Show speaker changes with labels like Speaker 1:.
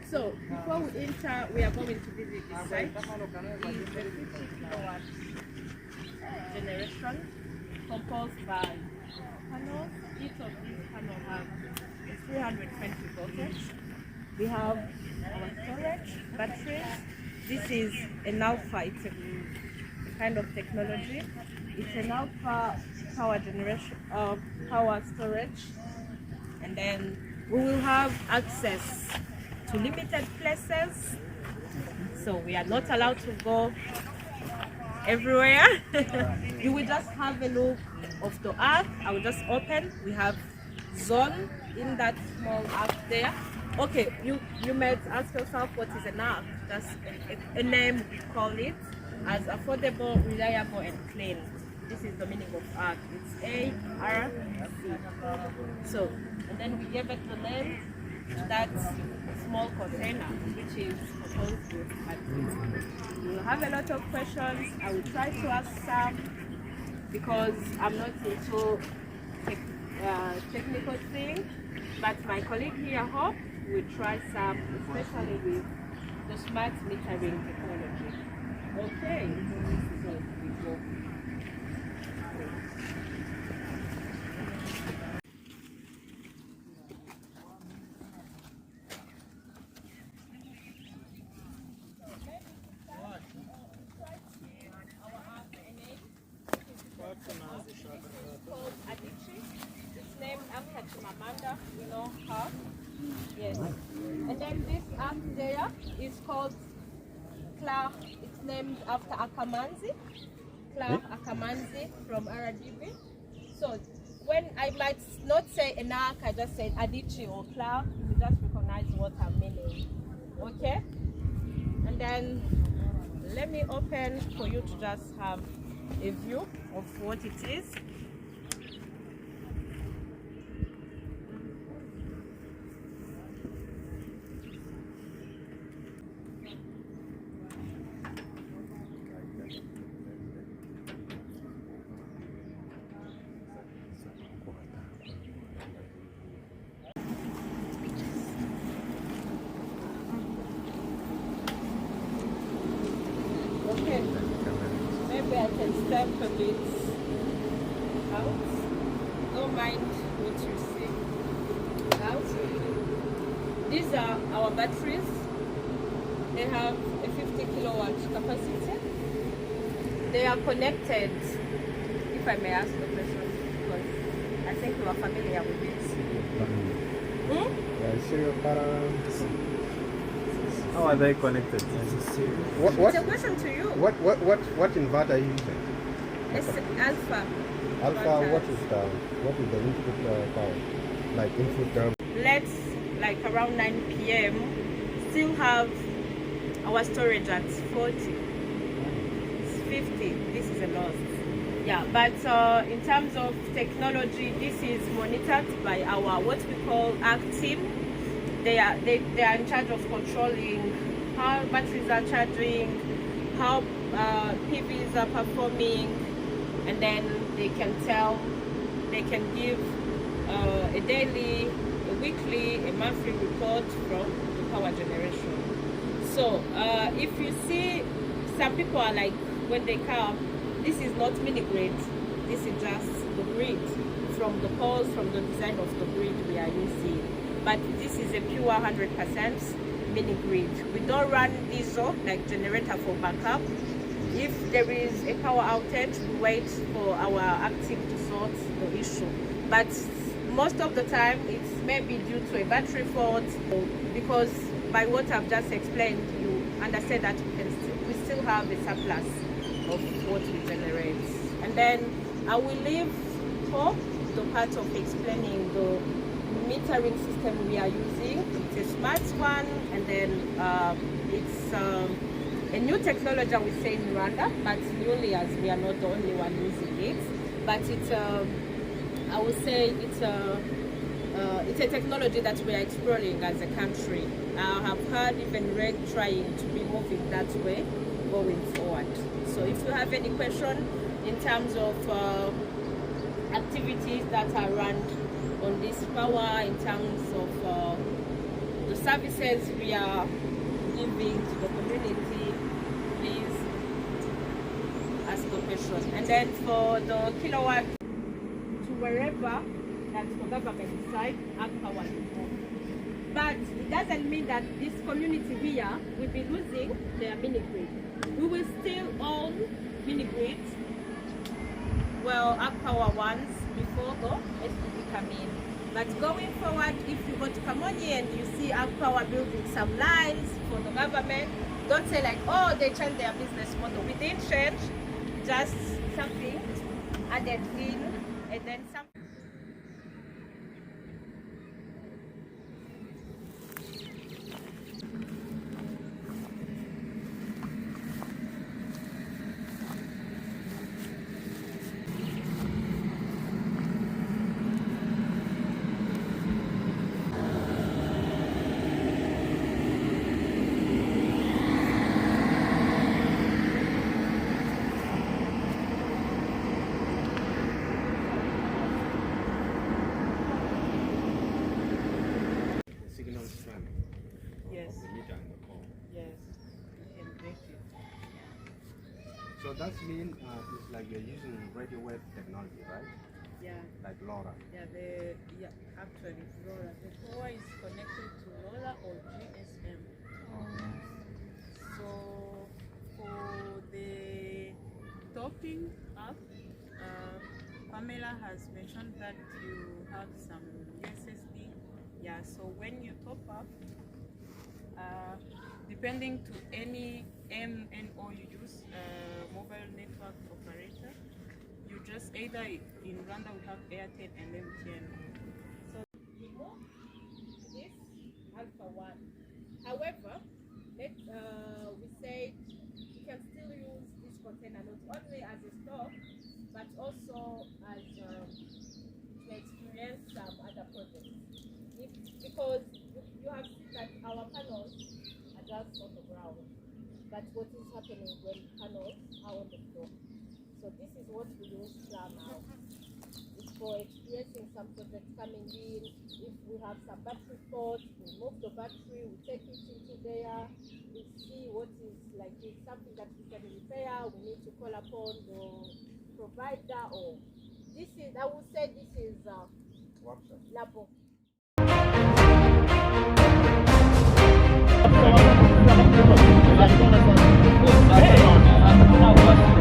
Speaker 1: So before we enter, we are going to visit this site. It's a 50 kilowatt generation composed by panels. Each of these panels have 320 voltage. We have our storage batteries. This is an alpha, it's a kind of technology. It's an alpha power generation, power storage, and then we will have access to limited places. So we are not allowed to go everywhere. You will just have a look of the arc. I will just open. We have zone in that small arc there. Okay, you might ask yourself, what is an arc? That's a name we call it, as affordable, reliable, and clean. This is the meaning of arc. It's ARC. So, and then we gave it the name, that small container, which is composed with batteries. We will have a lot of questions. I will try to ask some because I'm not into technical things, but my colleague here, Hope, will try some, especially with the smart metering technology. Okay, so we go. It's named after Nyamata, we know her. Yes. And then this arc there is called Clark. It's named after Akamanzi. Clark Akamanzi from RGB. So when I might not say an arc, I just say Adichie or Clark, you just recognize what I'm meaning. Okay? And then let me open for you to just have a view of what it is. Okay, maybe I can step a bit out. Don't mind what you see out. These are our batteries. They have a 50 kilowatt capacity. They are connected, if I may ask the question, because I think you are familiar with it.
Speaker 2: How are they connected?
Speaker 1: It's a question to you.
Speaker 3: What inverter are you using?
Speaker 1: It's alpha.
Speaker 3: Alpha. What is the input power? Like input term?
Speaker 1: Let's, like around 9 p.m. still have our storage at 40. It's 50. This is a loss. Yeah, but in terms of technology, this is monitored by our what we call ARC team. They are in charge of controlling how batteries are charging, how PVs are performing, and then they can give a daily, a weekly, a monthly report from the power generation. So if you see, some people are like, when they come, this is not mini grid, this is just the grid from the poles, from the design of the grid we are using. But this is a pure 100% mini grid. We don't run diesel like generator for backup. If there is a power outage, we wait for our active to sort the issue. But most of the time, it's maybe due to a battery fault, because by what I've just explained, you understand that we still have a surplus of what we generate. And then I will leave for the part of explaining the metering system we are using. It's a smart one, and then it's a new technology, I would say, in Rwanda, but newly, as we are not the only one using it. But it's I would say it's a technology that we are exploring as a country. I have heard even REG trying to be moving that way going forward. So if you have any question in terms of activities that are run on this power, in terms of the services we are giving to the community, please ask the question. And then for the kilowatt to wherever that the government decide, ask our people. But it doesn't mean that this community here will be losing their mini grid. We will still own mini grids. Well, up power ones before the SPV come in. But going forward, if you go to Carnegie and you see up power building some lines for the government, don't say like, oh, they changed their business model. We didn't change, just something added in, and then some.
Speaker 2: Signal strength
Speaker 1: Yes.
Speaker 2: of the meter and the core.
Speaker 1: Yes, you can break it.
Speaker 3: So that means it's like you're using radio wave technology, right?
Speaker 1: Yeah.
Speaker 3: Like LoRa.
Speaker 1: Actually, LoRa. The core is connected to LoRa or GSM. So for the topping up, Pamela has mentioned that you have some USSD. Yeah. So when you top up, depending to any MNO you use, mobile network operator, you just either in Rwanda we have Airtel and MTN. So you go this Alpha 1. However, we say you can still use this container not only as a store, but also as to experience some other projects. Because you have seen that our panels are just on the ground, but what is happening when panels are on the floor? So this is what we use now. It's for experiencing some projects coming in. If we have some battery fault, we move the battery, we take it into there, we see what is like it's something that we can repair, we need to call upon the provider, or this is, I would say this is Labo.
Speaker 4: Hey!